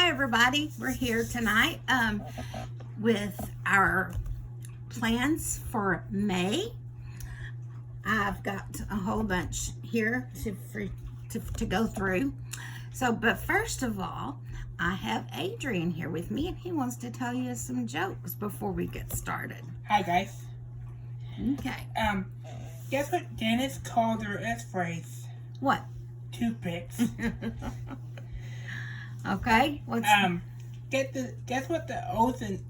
Hi everybody, we're here tonight with our plans for May. I've got a whole bunch here to go through. But first of all, I have Adrian here with me, and he wants to tell you some jokes before we get started. Hi guys. Okay. Guess what Janice called her S-phrase? What? Toothpicks. Okay. Guess what the Ocean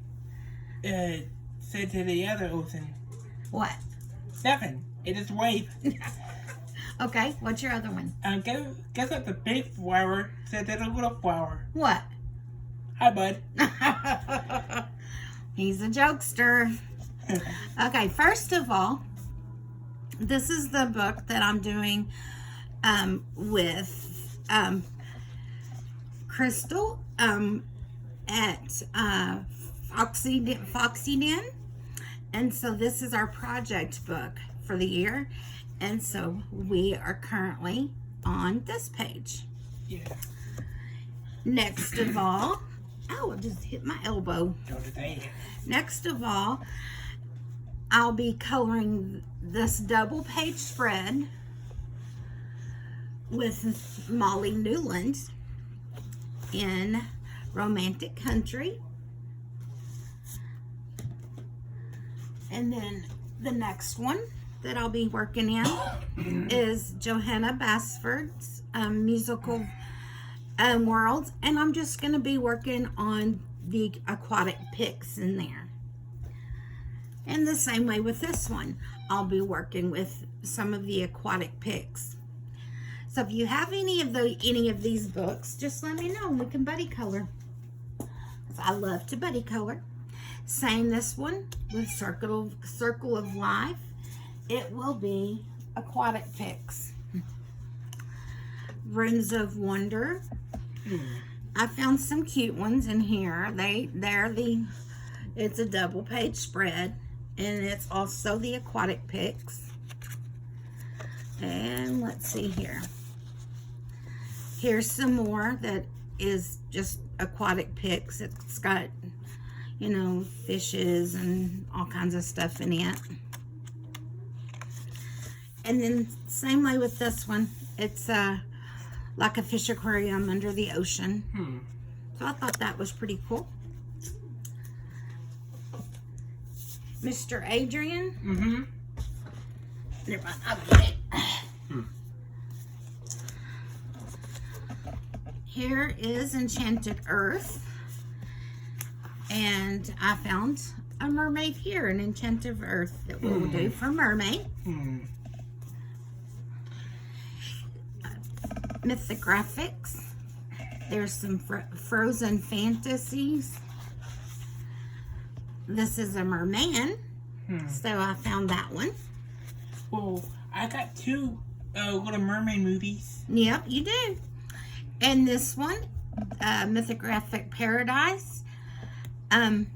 said to the other Ocean? What? Nothing. It is wave. Okay. What's your other one? Guess what the big flower said to the little flower? What? Hi, bud. He's a jokester. Okay, first of all, this is the book that I'm doing with Crystal at Foxy Den. And so this is our project book for the year. And so we are currently on this page. Yeah. Next of all, oh, I just hit my elbow. Next of all, I'll be coloring this double page spread with Molly Newland in Romantic Country. And then the next one that I'll be working in is Johanna Basford's musical world. And I'm just going to be working on the aquatic pics in there. And the same way with this one, I'll be working with some of the aquatic pics. So if you have any of these books, just let me know and we can buddy color. I love to buddy color. Same this one with Circle of Life. It will be aquatic pics. Rooms of Wonder. I found some cute ones in here. It's a double page spread. And it's also the aquatic pics. And let's see here. Here's some more that is just aquatic pics. It's got, you know, fishes and all kinds of stuff in it. And then same way with this one. It's like a fish aquarium under the ocean. So I thought that was pretty cool. Mr. Adrian. Never mind, I'll get it. Here is Enchanted Earth. And I found a mermaid here, an Enchanted Earth that we'll do for mermaid. Mythographics. There's some frozen fantasies. This is a merman, so I found that one. Well, I got two Little Mermaid movies. Yep, you do. And this one, Mythographic Paradise. I'm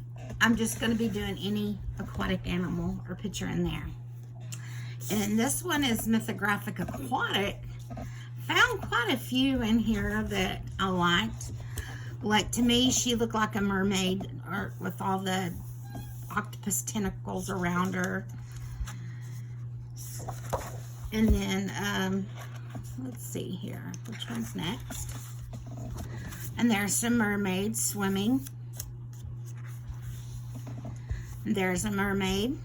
just going to be doing any aquatic animal or picture in there. And this one is Mythographic Aquatic. Found quite a few in here that I liked. Like, to me, she looked like a mermaid or with all the octopus tentacles around her. And then let's see here, which one's next? And there's some mermaids swimming. And there's a mermaid.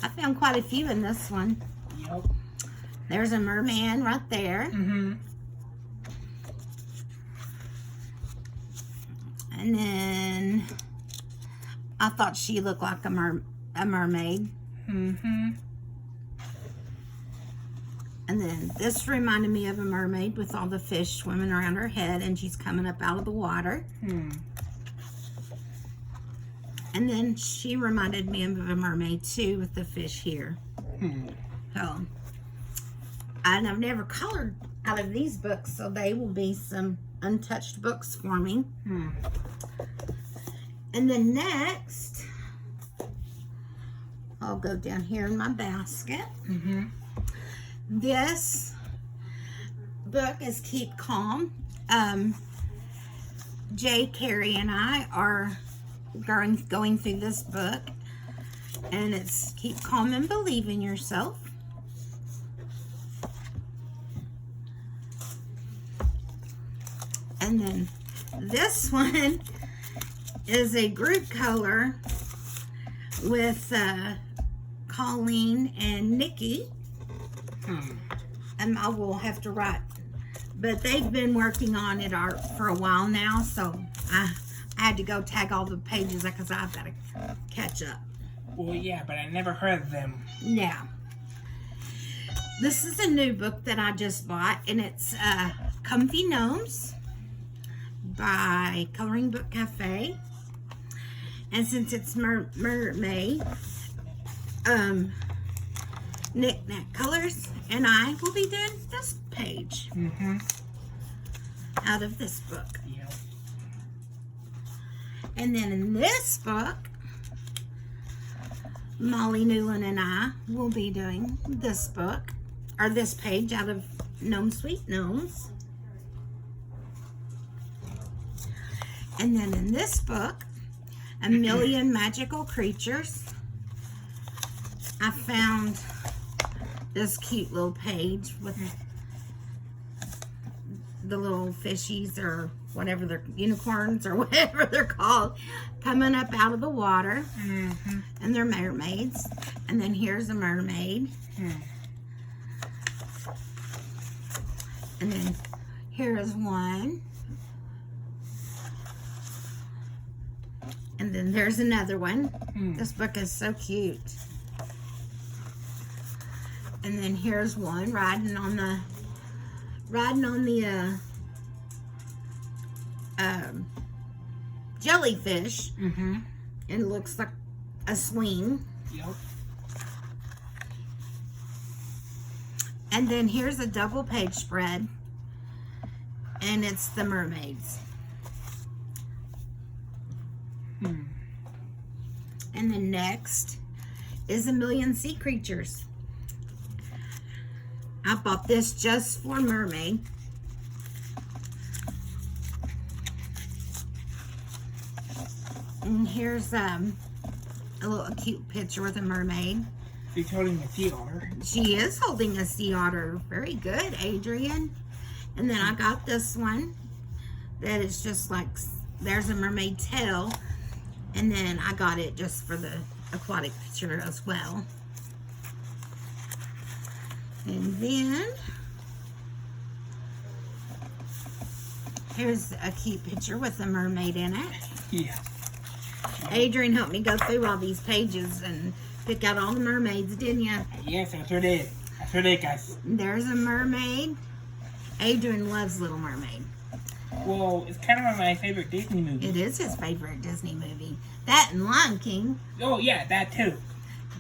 I found quite a few in this one. Yep. There's a merman right there. And then I thought she looked like a mermaid. And then this reminded me of a mermaid with all the fish swimming around her head, and she's coming up out of the water. And then she reminded me of a mermaid too, with the fish here. So, and I've never colored out of these books, so they will be some untouched books for me. And then next, I'll go down here in my basket. This book is Keep Calm. Jay, Carrie, and I are going through this book, and it's Keep Calm and Believe in Yourself. And then this one is a group color with Colleen and Nikki. And I will have to write, but they've been working on it for a while now, so I had to go tag all the pages because I've got to catch up. Well, yeah, but I never heard of them. Yeah. This is a new book that I just bought, and it's Comfy Gnomes by Coloring Book Cafe. And since it's mermaid, Knick-Knack Colors and I will be doing this page out of this book. Yep. And then in this book, Molly Newland and I will be doing this book, or this page out of Gnome Sweet Gnomes. And then in this book, A Million Magical Creatures, I found this cute little page with the little fishies, or whatever they're, unicorns or whatever they're called, coming up out of the water. And they're mermaids. And then here's a mermaid. And then here is one. And then there's another one. This book is so cute. And then here's one riding on the jellyfish. And it looks like a swing. Yep. And then here's a double page spread, and it's the mermaids. And then next is A Million Sea Creatures. I bought this just for mermaid. And here's a cute picture with a mermaid. She's holding a sea otter. She is holding a sea otter. Very good, Adrian. And then I got this one that is just like, there's a mermaid tail. And then I got it just for the aquatic picture as well. And then here's a cute picture with a mermaid in it. Yeah. Adrian helped me go through all these pages and pick out all the mermaids, didn't you? Yes, I sure did. I sure did, guys. There's a mermaid. Adrian loves Little Mermaid. Well, it's kind of one of my favorite Disney movies. It is his favorite Disney movie. That and Lion King. Oh, yeah, that too.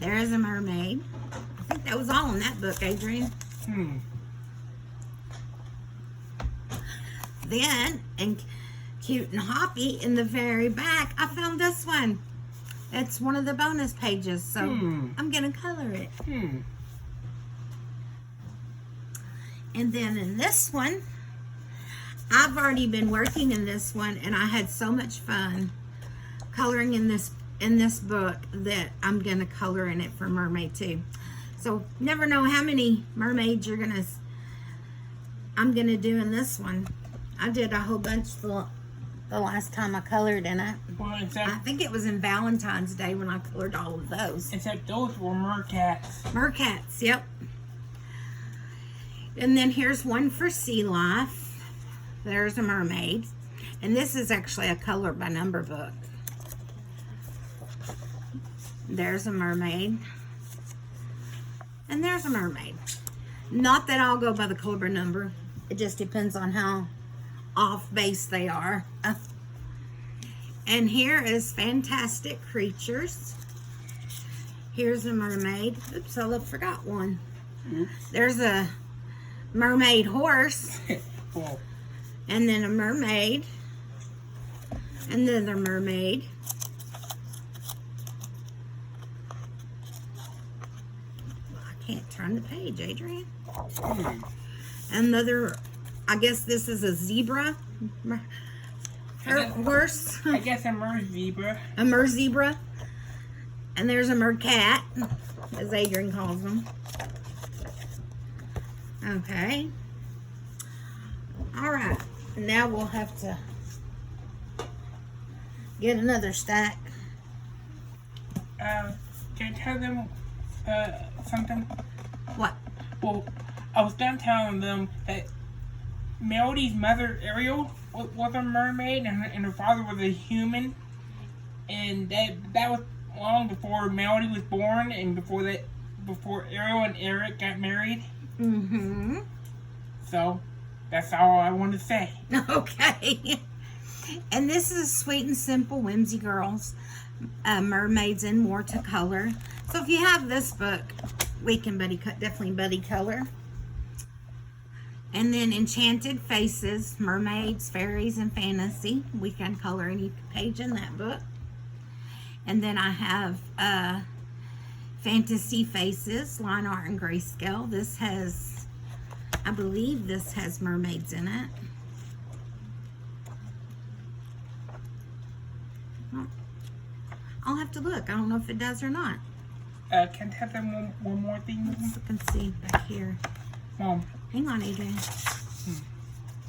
There's a mermaid. I think that was all in that book, Adrian. Then, and Cute and Hoppy, in the very back, I found this one. It's one of the bonus pages, so I'm going to color it. And then in this one, I've already been working in this one, and I had so much fun coloring in this book that I'm going to color in it for Mermaid too. So never know how many mermaids I'm going to do in this one. I did a whole bunch the last time I colored in it. Well, I think it was in Valentine's Day when I colored all of those. Except those were mercats. Mercats, yep. And then here's one for Sea Life. There's a mermaid. And this is actually a color by number book. There's a mermaid. And there's a mermaid. Not that I'll go by the color by number. It just depends on how off base they are. And here is Fantastic Creatures. Here's a mermaid. Oops, I forgot one. There's a mermaid horse. Cool. And then a mermaid. And then a mermaid. I can't turn the page, Adrian. Another, I guess this is a zebra. horse. I guess a mer zebra. A mer zebra. And there's a mer cat, as Adrian calls them. Okay. Alright. Now we'll have to get another stack. Can I tell them something? What? Well, I was done telling them that Melody's mother, Ariel, was a mermaid, and her father was a human, and that was long before Melody was born, and before Ariel and Eric got married. Mm-hmm. So, that's all I want to say. Okay. And this is Sweet and Simple Whimsy Girls, Mermaids and More to Color. So if you have this book, we can definitely buddy color. And then Enchanted Faces, Mermaids, Fairies, and Fantasy. We can color any page in that book. And then I have Fantasy Faces, line art and grayscale. This has, I believe this has mermaids in it. I'll have to look. I don't know if it does or not. Can I have them one more thing? Let's look and see back here. Mom. Hang on, Adrian.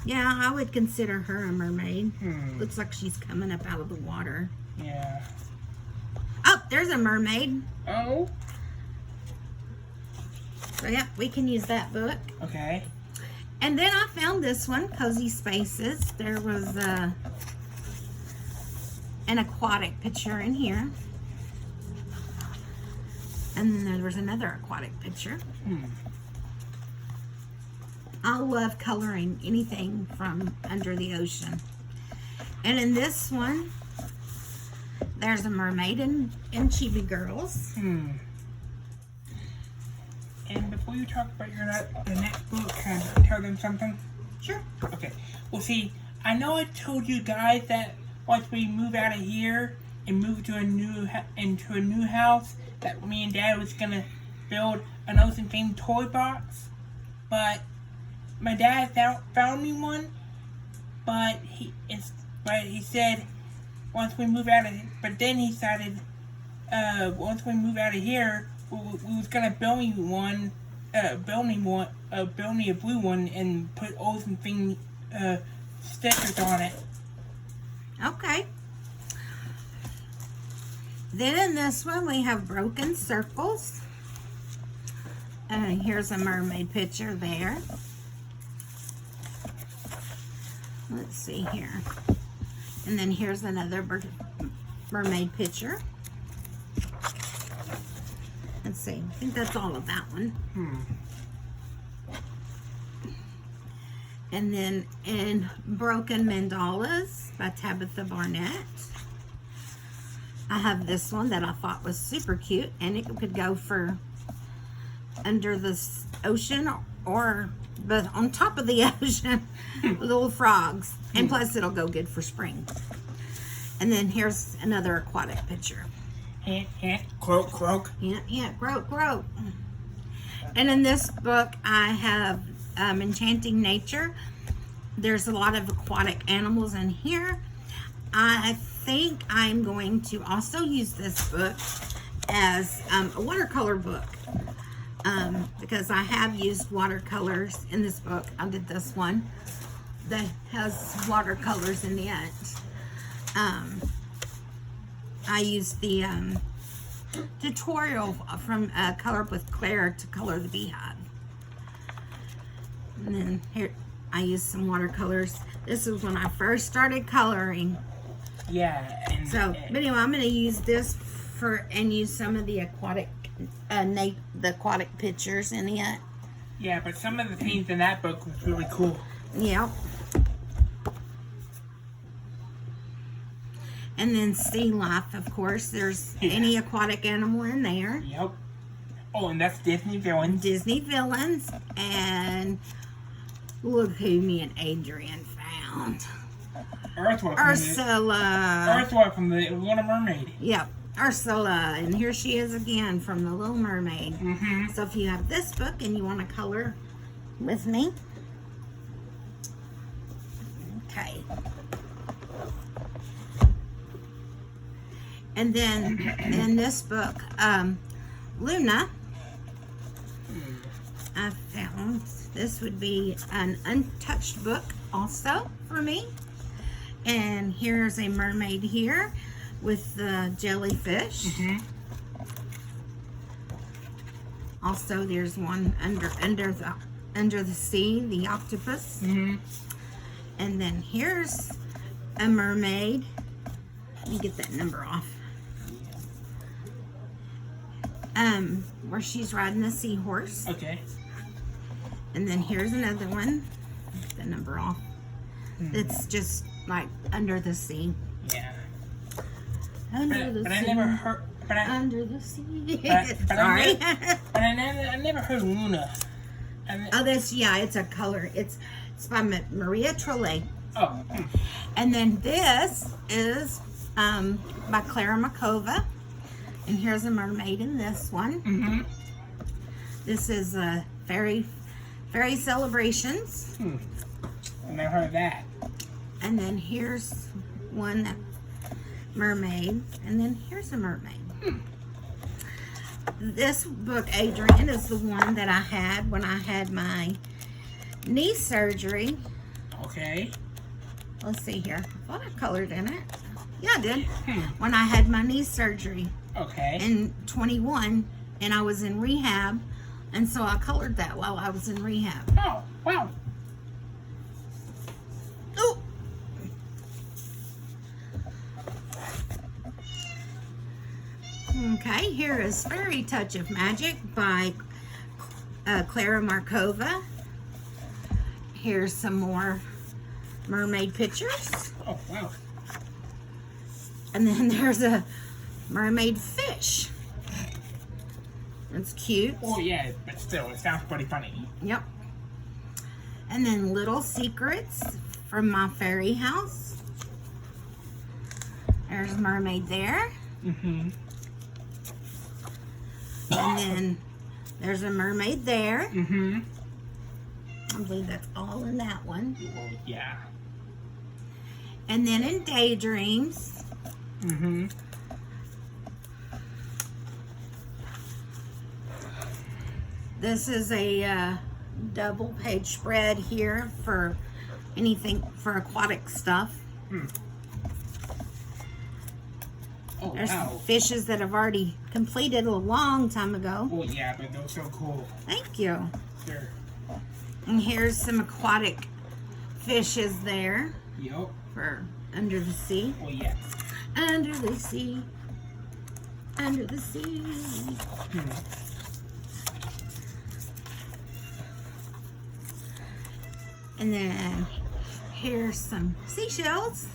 Yeah, I would consider her a mermaid. Looks like she's coming up out of the water. Yeah. Oh, there's a mermaid. Oh. So yeah, we can use that book. Okay. And then I found this one, Cozy Spaces. There was an aquatic picture in here. And then there was another aquatic picture. I love coloring anything from under the ocean. And in this one, there's a mermaid and Chibi Girls. And before you talk about the next book, can I tell them something? Sure. Okay. Well, see, I know I told you guys that once we move out of here and move to into a new house, that me and Dad was gonna build an ocean themed toy box. But my dad found me one. But he said once we move out of, but then he decided once we move out of here, we was gonna build me a blue one and put ocean theme stickers on it. Okay. Then in this one we have Broken Circles. Here's a mermaid picture there. Let's see here. And then here's another mermaid picture. Let's see. I think that's all of that one. And then in Broken Mandalas by Tabitha Barnett. I have this one that I thought was super cute, and it could go for under the ocean or but on top of the ocean, little frogs. And plus it'll go good for spring. And then here's another aquatic picture. Croak, croak. Yeah, croak, croak. And in this book I have Enchanting Nature. There's a lot of aquatic animals in here. I think I'm going to also use this book as a watercolor book because I have used watercolors in this book. I did this one that has watercolors in it. I used the tutorial from Color Up with Claire to color the beehive. And then here I used some watercolors. This is when I first started coloring. Yeah. But anyway, I'm going to use this and use some of the aquatic pictures in it. Yeah, but some of the things in that book was really cool. Yep. And then Sea Life, of course. There's any aquatic animal in there. Yep. Oh, and that's Disney Villains. Disney Villains. And look who me and Adrian found. Ursula from the Little Mermaid. Yep, Ursula, and here she is again from the Little Mermaid. So if you have this book and you want to color with me, okay. And then in this book, Luna, I found this would be an untouched book also for me. And here's a mermaid here with the jellyfish. Also, there's one under the sea, the octopus. And then here's a mermaid. Let me get that number off. Where she's riding a seahorse. Okay. And then here's another one. Get the number off. It's just like under the sea. Yeah. Under the sea. I never heard. Under the sea. Sorry. Sorry. I never heard Luna. Oh, it's a color. It's by Maria Trolle. Oh. And then this is by Clara Makova. And here's a mermaid in this one. This is Fairy Celebrations. I never heard of that. And then here's one mermaid. And then here's a mermaid. This book, Adrian, is the one that I had when I had my knee surgery. Okay. Let's see here. I thought I colored in it. Yeah, I did. When I had my knee surgery. Okay. In 21, and I was in rehab, and so I colored that while I was in rehab. Oh, wow. Oh! Okay, here is Fairy Touch of Magic by Clara Markova. Here's some more mermaid pictures. Oh, wow. And then there's a mermaid fish. It's cute. Oh, yeah, but still, it sounds pretty funny. Yep. And then Little Secrets from My Fairy House. There's a mermaid there. Mm-hmm. And then there's a mermaid there. Mm-hmm. I believe that's all in that one. Well, yeah. And then in Daydreams, Mm-hmm. this is a double page spread here for anything for aquatic stuff. Oh, There's wow. fishes that have already completed a long time ago. Oh, yeah, but those are so cool. Thank you. Sure. And here's some aquatic fishes there Yup. for under the sea. Oh, yeah. Under the sea. Under the sea. And then here's some seashells.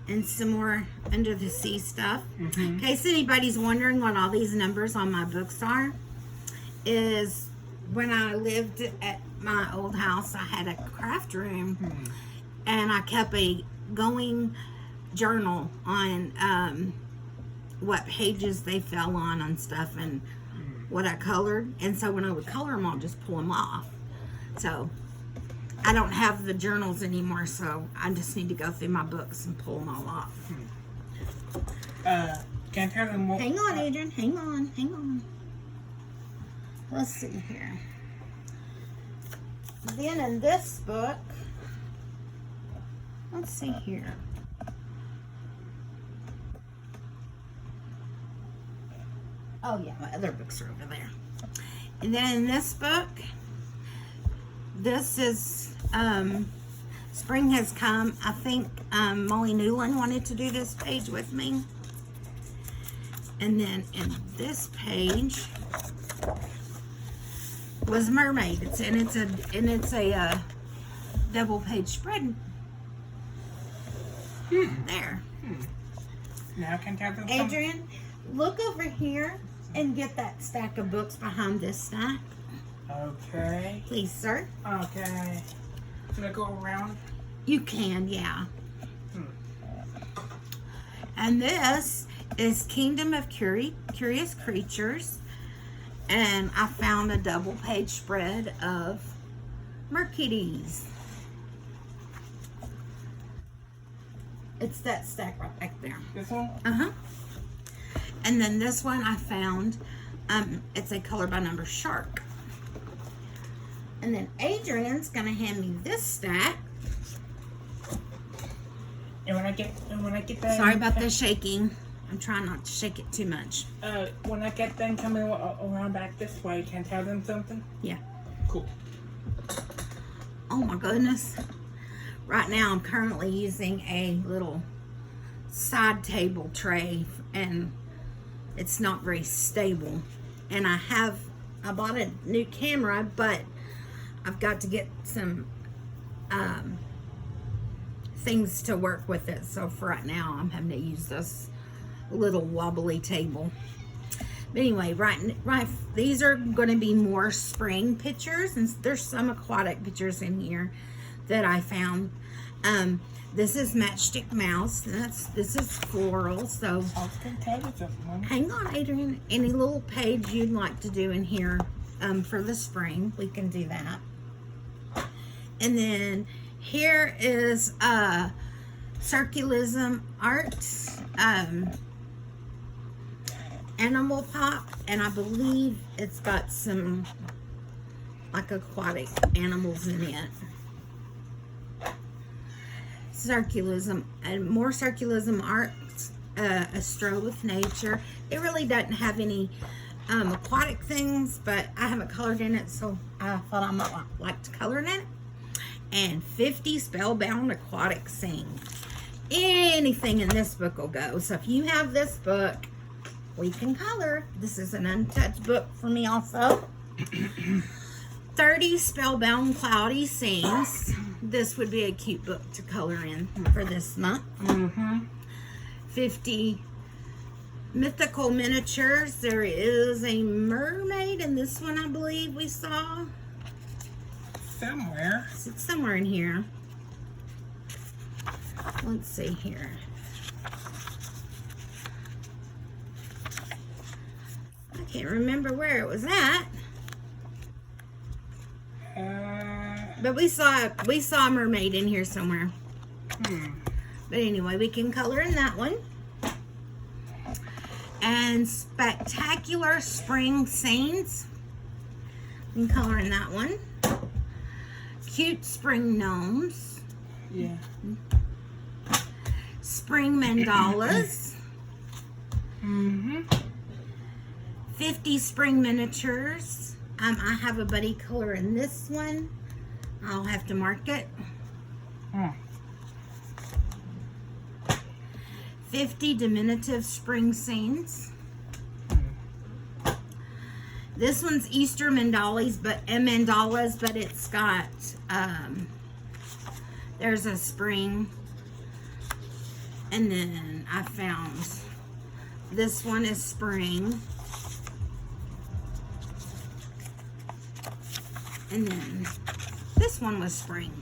And some more under the sea stuff. In case anybody's wondering what all these numbers on my books are, is when I lived at my old house, I had a craft room, and I kept a going journal on what pages they fell on stuff and what I colored. And so when I would color them, I'll just pull them off. So I don't have the journals anymore, so I just need to go through my books and pull them all off. Can I tell them what? Hang on, Adrian. Hang on. Hang on. Let's see here. Then in this book, let's see here. Oh yeah, my other books are over there. And then in this book, this is Spring Has Come. I think Molly Newland wanted to do this page with me. And then in this page was Mermaid. It's a double page spread. There. Now can I tell them Adrian, look over here and get that stack of books behind this stack. Okay. Please, sir. Okay. Should I go around? You can, yeah. And this is Kingdom of Curious Creatures. And I found a double page spread of Merkitties. It's that stack right back there. This one? Uh-huh. And then this one I found, it's a color by number shark. And then Adrian's gonna hand me this stack. And when I get that. Sorry about the shaking. I'm trying not to shake it too much. When I get them coming around back this way, can I tell them something? Yeah. Cool. Oh my goodness. Right now I'm currently using a little side table tray and it's not very stable. And I bought a new camera, but I've got to get some things to work with it. So for right now I'm having to use this little wobbly table. But anyway, right, these are going to be more spring pictures, and there's some aquatic pictures in here that I found. This is Matchstick Mouse. This is floral. So I was gonna tell you something. hang on, Adrian. Any little page you'd like to do in here for the spring, we can do that. And then here is Circulism Arts. Animal Pop, and I believe it's got some like aquatic animals in it. Circulism and more Circulism Arts, a stroll with nature. It really doesn't have any aquatic things, but I haven't colored in it, so I thought I might like to color in it. And 50 spellbound aquatic scenes. Anything in this book will go. So if you have this book, we can color. This is an untouched book for me also. 30 spellbound cloudy scenes. This would be a cute book to color in for this month. 50 mythical miniatures. There is a mermaid in this one, I believe we saw. Somewhere. It's somewhere in here. Let's see here. I can't remember where it was at. But we saw a mermaid in here somewhere. But anyway, we can color in that one. And spectacular spring scenes. We can color in that one. Cute spring gnomes. Yeah. Spring mandalas. 50 spring miniatures. I have a buddy color in this one. I'll have to mark it. 50 diminutive spring scenes. This one's Easter mandalas, but it's got there's a spring, and then I found this one is spring, and then this one was spring.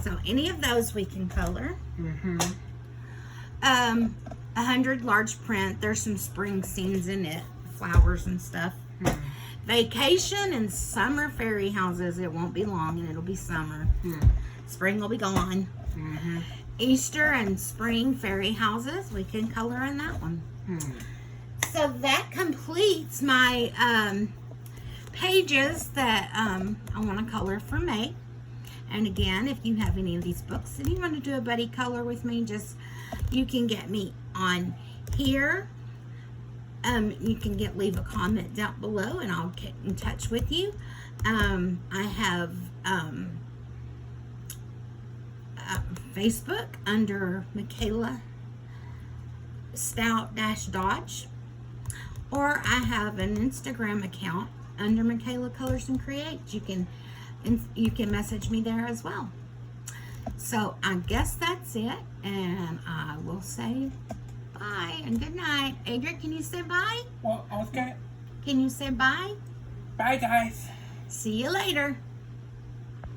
So any of those we can color. 100 large print. There's some spring scenes in it, flowers and stuff. Vacation and summer fairy houses. It won't be long and it'll be summer. Spring will be gone. Easter and spring fairy houses. We can color in that one. So that completes my pages that I want to color for May. And again, if you have any of these books and you want to do a buddy color with me, you can get me on here. You can leave a comment down below and I'll get in touch with you. I have Facebook under Michaela Stout-Dodge, or I have an Instagram account under Michaela Colors and Creates. You can message me there as well. So I guess that's it, and I will say bye and good night. Adrian, can you say bye? Well, I was gonna. Can you say bye? Bye, guys. See you later.